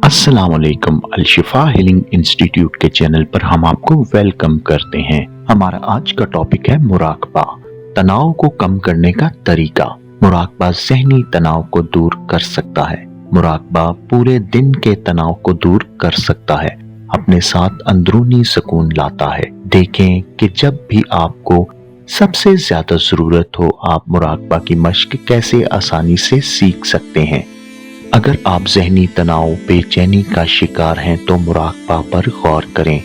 अस्सलाम वालेकुम। Al-Shifa healing institute के चैनल पर हम आपको वेलकम करते हैं। हमारा आज का टॉपिक है मुराकबा, तनाव को कम करने का तरीका। मुराकबा ज़हनी तनाव को दूर कर सकता है। मुराकबा पूरे दिन के तनाव को दूर कर सकता है, अपने साथ अंदरूनी सुकून लाता है। देखें कि जब भी आपको सबसे ज्यादा जरूरत हो, आप मुराकबा की मश्क कैसे आसानी से सीख सकते हैं। अगर आप ज़हनी तनाव, बेचैनी का शिकार हैं तो मुराकबा पर गौर करें।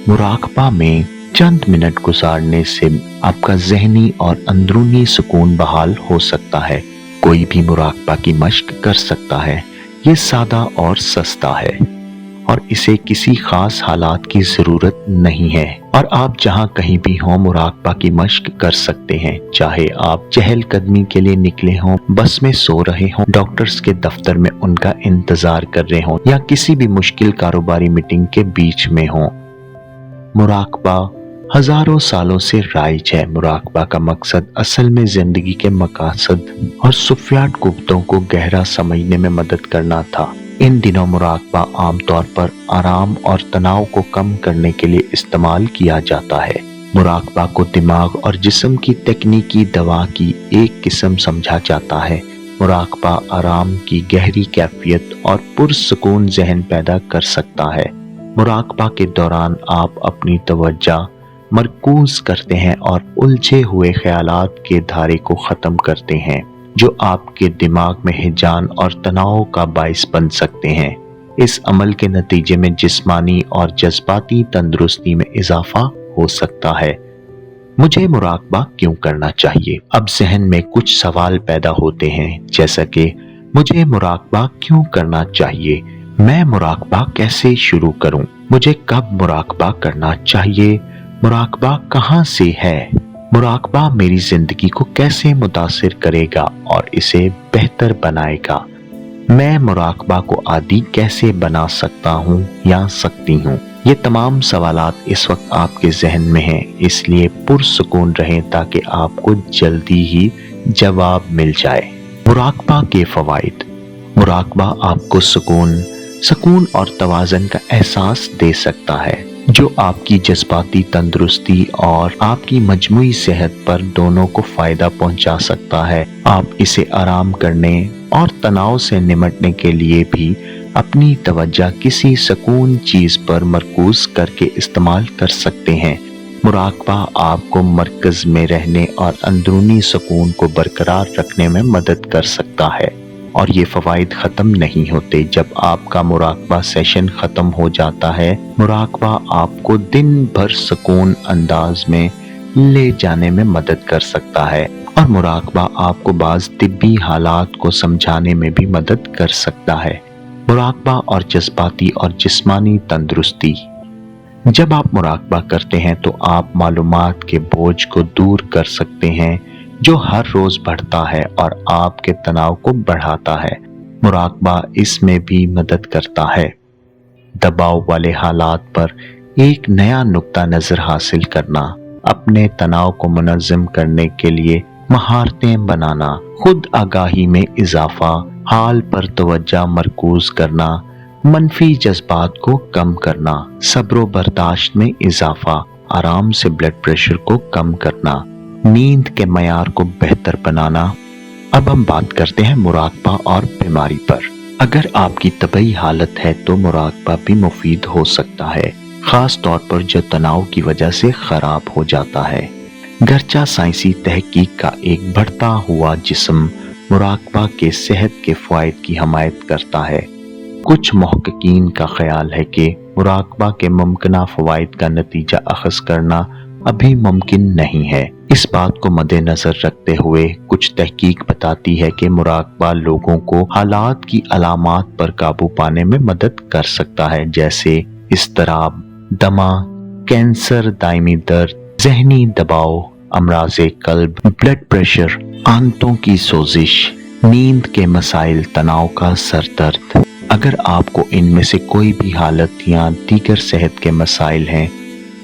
मुराकबा में चंद मिनट गुजारने से आपका ज़हनी और अंदरूनी सुकून बहाल हो सकता है। कोई भी मुराकबा की मश्क कर सकता है। ये सादा और सस्ता है और इसे किसी खास हालात की ज़रूरत नहीं है और आप जहां कहीं भी हों मुराकबा की मश्क कर सकते हैं। चाहे आप चहलकदमी के लिए निकले हों, बस में सो रहे हों, डॉक्टर्स के दफ्तर में उनका इंतजार कर रहे हों या किसी भी मुश्किल कारोबारी मीटिंग के बीच में हों। मुराकबा हजारों सालों से राइज है। मुराकबा का मकसद असल में जिंदगी के मकासद और सुफियात कुव्वतों को गहरा समझने में मदद करना था। इन दिनों मुराकबा आमतौर पर आराम और तनाव को कम करने के लिए इस्तेमाल किया जाता है। मुराकबा को दिमाग और जिस्म की तकनीकी दवा की एक किस्म समझा जाता है। मुराकबा आराम की गहरी कैफियत और पुरसुकून ज़हन पैदा कर सकता है। मुराकबा के दौरान आप अपनी तवज्जो मरकूज करते हैं और उलझे हुए ख्यालात के धारे को ख़त्म करते हैं, जो आपके दिमाग में हिजान और तनाव का बाइस बन सकते हैं। इस अमल के नतीजे में जिस्मानी और जज्बाती तंदुरुस्ती में इजाफा हो सकता है। मुझे मुराकबा क्यों करना चाहिए? अब जहन में कुछ सवाल पैदा होते हैं, जैसा कि मुझे मुराकबा क्यों करना चाहिए, मैं मुराकबा कैसे शुरू करूं, मुझे कब मुराकबा करना चाहिए, मुराकबा कहां से है, मुराकबा मेरी जिंदगी को कैसे मुतासिर करेगा और इसे बेहतर बनाएगा, मैं मुराकबा को आदी कैसे बना सकता हूँ या सकती हूँ। ये तमाम सवालात इस वक्त आपके जहन में हैं, इसलिए पुरसुकून रहें ताकि आपको जल्दी ही जवाब मिल जाए। मुराकबा के फवाइद। मुराकबा आपको सुकून और तवाज़न का एहसास दे सकता है, जो आपकी जज्बाती तंदुरुस्ती और आपकी मजमूई सेहत पर दोनों को फायदा पहुंचा सकता है। आप इसे आराम करने और तनाव से निपटने के लिए भी अपनी तवज्जो किसी सुकून चीज पर मरकूज करके इस्तेमाल कर सकते हैं। मुराकबा आपको मरकज में रहने और अंदरूनी सुकून को बरकरार रखने में मदद कर सकता है और ये फवाइद ख़त्म नहीं होते जब आपका मुराकबा सेशन ख़त्म हो जाता है। मुराकबा आपको दिन भर सुकून अंदाज में ले जाने में मदद कर सकता है और मुराकबा आपको बाज़ तिब्बी हालात को समझाने में भी मदद कर सकता है। मुराकबा और जज्बाती और जिस्मानी तंदुरुस्ती। जब आप मुराकबा करते हैं तो आप मालूमात के बोझ को दूर कर सकते हैं, जो हर रोज बढ़ता है और आपके तनाव को बढ़ाता है। मुराकबा इसमें भी मदद करता है। दबाव वाले हालात पर एक नया नुक्ता नजर हासिल करना, अपने तनाव को मुनज़्ज़म करने के लिए महारतें बनाना, खुद आगाही में इजाफा, हाल पर तवज्जो मरकूज करना, मनफी जज्बात को कम करना, सब्र बर्दाश्त में इजाफा, आराम से ब्लड प्रेशर को कम करना, नींद के मयार को बेहतर बनाना। अब हम बात करते हैं मुराकबा और बीमारी पर। अगर आपकी तबीई हालत है तो मुराकबा भी मुफीद हो सकता है, खास तौर पर जो तनाव की वजह से खराब हो जाता है। गर्चा साइंसी तहकीक का एक बढ़ता हुआ जिस्म मुराकबा के सेहत के फ़वाइद की हमायत करता है। कुछ मुहक्किकीन का ख्याल है कि मुराकबा के मुमकिना फ़वाइद का नतीजा अखज़ करना अभी मुमकिन नहीं है। इस बात को मद्देनजर रखते हुए कुछ तहकीक बताती है कि मुराकबा लोगों को हालात की अलामात पर काबू पाने में मदद कर सकता है, जैसे इज़्तिराब, दमा, कैंसर, दायमी दर्द, ज़हनी दबाव, अमराज़े कल्ब, ब्लड प्रेशर, आंतों की सोजिश, नींद के मसाइल, तनाव का सर दर्द। अगर आपको इनमें से कोई भी हालत या दीगर सेहत के मसाइल हैं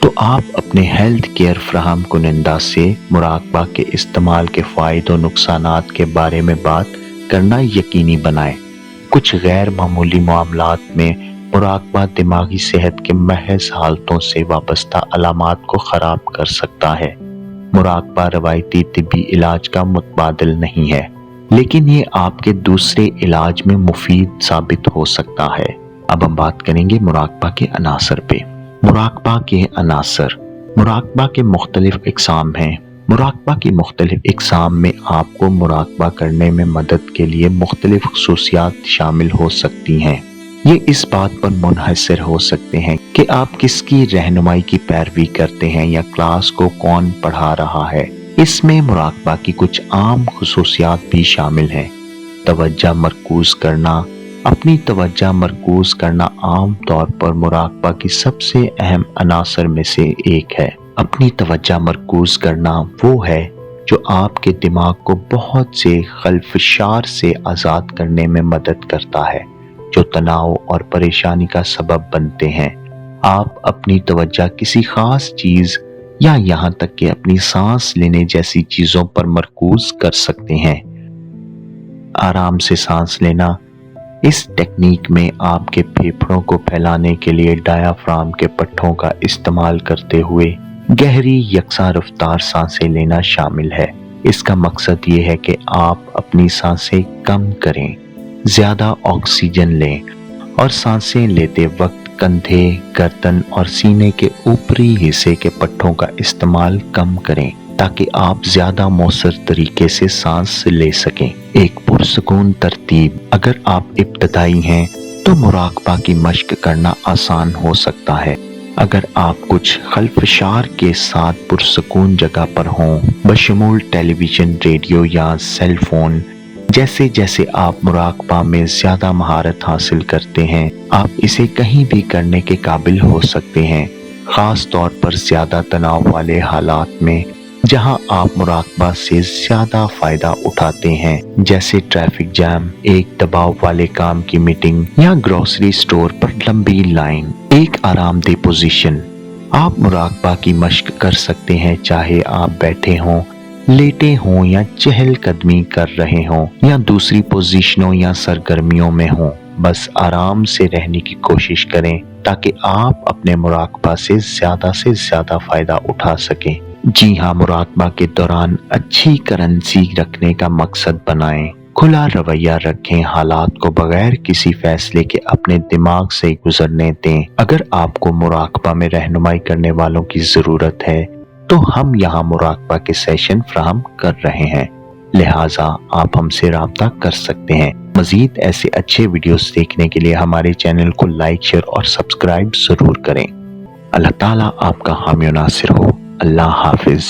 तो आप अपने हेल्थ केयर फ्राहम कुनिंदा से मुराकबा के इस्तेमाल के फ़ायदों नुकसानात के बारे में बात करना यकीनी बनाएं। कुछ गैर मामूली मामलात में मुराकबा दिमागी सेहत के महज हालतों से वाबस्ता अलामात को खराब कर सकता है। मुराकबा रवायती तिब्बी इलाज का मुतबादिल नहीं है, लेकिन ये आपके दूसरे इलाज में मुफीद साबित हो सकता है। अब हम बात करेंगे मुराकबा के अनासर पे। मुराकबा के अनासर। मुराकबा के मुख्तलिफ इक़साम हैं। मुराकबा की मुख्तलिफ इक़साम में आपको मुराकबा करने में मदद के लिए मुख्तलिफ खुसूसियात शामिल हो सकती हैं। ये इस बात पर मुनहसर हो सकते हैं कि आप किसकी रहनुमाई की पैरवी करते हैं या क्लास को कौन पढ़ा रहा है। इसमें मुराकबा की कुछ आम खुसूसियात भी शामिल हैं। तवज्जो मरकूज करना। अपनी तवज्जो मरकूज करना आम तौर पर मुराकबा की सबसे अहम अनासर में से एक है। अपनी तवज्जो मरकूज करना वो है जो आपके दिमाग को बहुत से खलफशार से आज़ाद करने में मदद करता है, जो तनाव और परेशानी का सबब बनते हैं। आप अपनी तवज्जो किसी खास चीज या यहाँ तक कि अपनी सांस लेने जैसी चीजों पर मरकूज कर सकते हैं। आराम से सांस लेना। इस टेक्निक में आपके फेफड़ों को फैलाने के लिए डायाफ्राम के पट्टों का इस्तेमाल करते हुए गहरी यकसा रफ्तार सांसें लेना शामिल है। इसका मकसद ये है कि आप अपनी सांसें कम करें, ज्यादा ऑक्सीजन लें और सांसें लेते वक्त कंधे, गर्दन और सीने के ऊपरी हिस्से के पट्टों का इस्तेमाल कम करें ताकि आप ज्यादा मौसर तरीके से सांस ले सकें। एक पुरसुकून तरतीब। अगर आप इब्तदाई हैं तो मुराकबा की मश्क करना आसान हो सकता है। अगर आप कुछ खलफशार के साथ पुरसुकून जगह पर हों, बशमूल टेलीविजन, रेडियो या सेल फोन, जैसे जैसे आप मुराकबा में ज्यादा महारत हासिल करते हैं, आप इसे कहीं भी करने के काबिल हो सकते हैं, खास तौर पर ज्यादा तनाव वाले हालात में जहां आप मुराकबा से ज्यादा फायदा उठाते हैं, जैसे ट्रैफिक जैम, एक दबाव वाले काम की मीटिंग या ग्रोसरी स्टोर पर लंबी लाइन। एक आरामदेह पोजीशन। आप मुराकबा की मश्क कर सकते हैं चाहे आप बैठे हों, लेटे हों या चहलकदमी कर रहे हों या दूसरी पोजीशनों या सरगर्मियों में हों। बस आराम से रहने की कोशिश करें ताकि आप अपने मुराकबा से ज्यादा फायदा उठा सकें। जी हाँ, मुराकबा के दौरान अच्छी करेंसी रखने का मकसद बनाएं। खुला रवैया रखें, हालात को बगैर किसी फैसले के अपने दिमाग से गुजरने दें। अगर आपको मुराकबा में रहनुमाई करने वालों की जरूरत है तो हम यहाँ मुराकबा के सेशन फ्राहम कर रहे हैं, लिहाजा आप हमसे राब्ता कर सकते हैं। मजीद ऐसे अच्छे वीडियोस देखने के लिए हमारे चैनल को लाइक, शेयर और सब्सक्राइब जरूर करें। अल्लाह ताला आपका हामी नासिर हो। अल्लाह हाफिज।